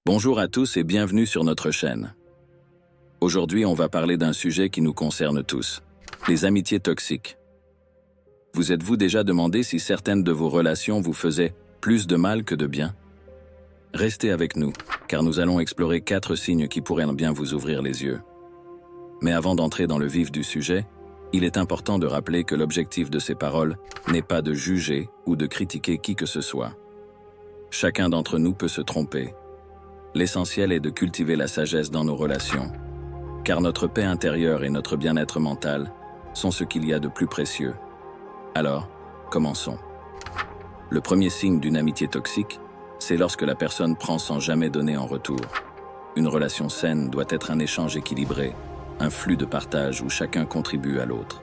Bonjour à tous et bienvenue sur notre chaîne. Aujourd'hui, on va parler d'un sujet qui nous concerne tous, les amitiés toxiques. Vous êtes-vous déjà demandé si certaines de vos relations vous faisaient plus de mal que de bien? Restez avec nous, car nous allons explorer 4 signes qui pourraient bien vous ouvrir les yeux. Mais avant d'entrer dans le vif du sujet, il est important de rappeler que l'objectif de ces paroles n'est pas de juger ou de critiquer qui que ce soit. Chacun d'entre nous peut se tromper. L'essentiel est de cultiver la sagesse dans nos relations, car notre paix intérieure et notre bien-être mental sont ce qu'il y a de plus précieux. Alors, commençons. Le premier signe d'une amitié toxique, c'est lorsque la personne prend sans jamais donner en retour. Une relation saine doit être un échange équilibré, un flux de partage où chacun contribue à l'autre.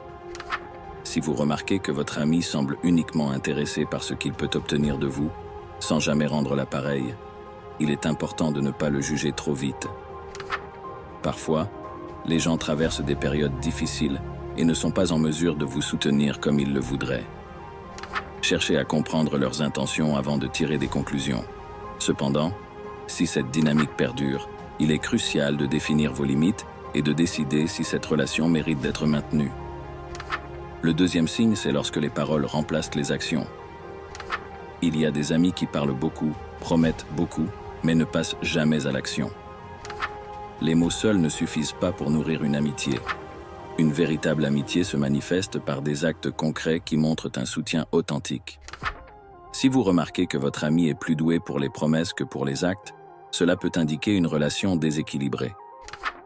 Si vous remarquez que votre ami semble uniquement intéressé par ce qu'il peut obtenir de vous, sans jamais rendre l'appareil, il est important de ne pas le juger trop vite. Parfois, les gens traversent des périodes difficiles et ne sont pas en mesure de vous soutenir comme ils le voudraient. Cherchez à comprendre leurs intentions avant de tirer des conclusions. Cependant, si cette dynamique perdure, il est crucial de définir vos limites et de décider si cette relation mérite d'être maintenue. Le deuxième signe, c'est lorsque les paroles remplacent les actions. Il y a des amis qui parlent beaucoup, promettent beaucoup, mais ne passent jamais à l'action. Les mots seuls ne suffisent pas pour nourrir une amitié. Une véritable amitié se manifeste par des actes concrets qui montrent un soutien authentique. Si vous remarquez que votre ami est plus doué pour les promesses que pour les actes, cela peut indiquer une relation déséquilibrée.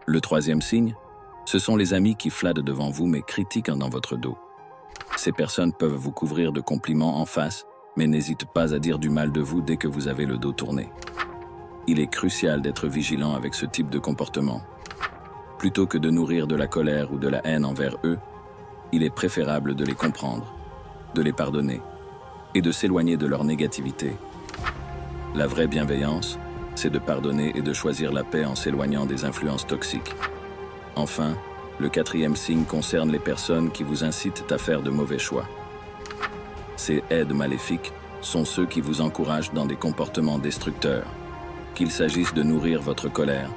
Le troisième signe, ce sont les amis qui flattent devant vous mais critiquent dans votre dos. Ces personnes peuvent vous couvrir de compliments en face, mais n'hésitent pas à dire du mal de vous dès que vous avez le dos tourné. Il est crucial d'être vigilant avec ce type de comportement. Plutôt que de nourrir de la colère ou de la haine envers eux, il est préférable de les comprendre, de les pardonner et de s'éloigner de leur négativité. La vraie bienveillance, c'est de pardonner et de choisir la paix en s'éloignant des influences toxiques. Enfin, le quatrième signe concerne les personnes qui vous incitent à faire de mauvais choix. Ces aides maléfiques sont ceux qui vous encouragent dans des comportements destructeurs, qu'il s'agisse de nourrir votre colère,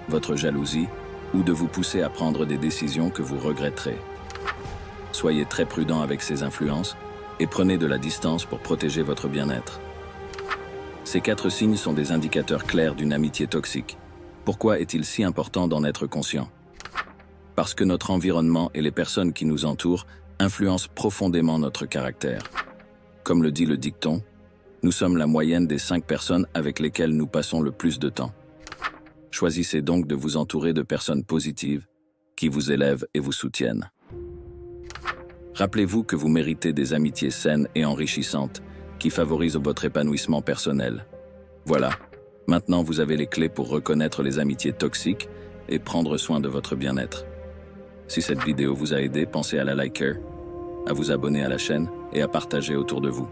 votre jalousie ou de vous pousser à prendre des décisions que vous regretterez. Soyez très prudent avec ces influences et prenez de la distance pour protéger votre bien-être. Ces 4 signes sont des indicateurs clairs d'une amitié toxique. Pourquoi est-il si important d'en être conscient? Parce que notre environnement et les personnes qui nous entourent influencent profondément notre caractère. Comme le dit le dicton, nous sommes la moyenne des 5 personnes avec lesquelles nous passons le plus de temps. Choisissez donc de vous entourer de personnes positives qui vous élèvent et vous soutiennent. Rappelez-vous que vous méritez des amitiés saines et enrichissantes qui favorisent votre épanouissement personnel. Voilà, maintenant vous avez les clés pour reconnaître les amitiés toxiques et prendre soin de votre bien-être. Si cette vidéo vous a aidé, pensez à la liker, à vous abonner à la chaîne et à partager autour de vous.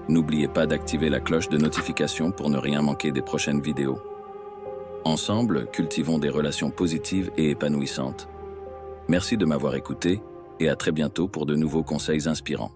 N'oubliez pas d'activer la cloche de notification pour ne rien manquer des prochaines vidéos. Ensemble, cultivons des relations positives et épanouissantes. Merci de m'avoir écouté et à très bientôt pour de nouveaux conseils inspirants.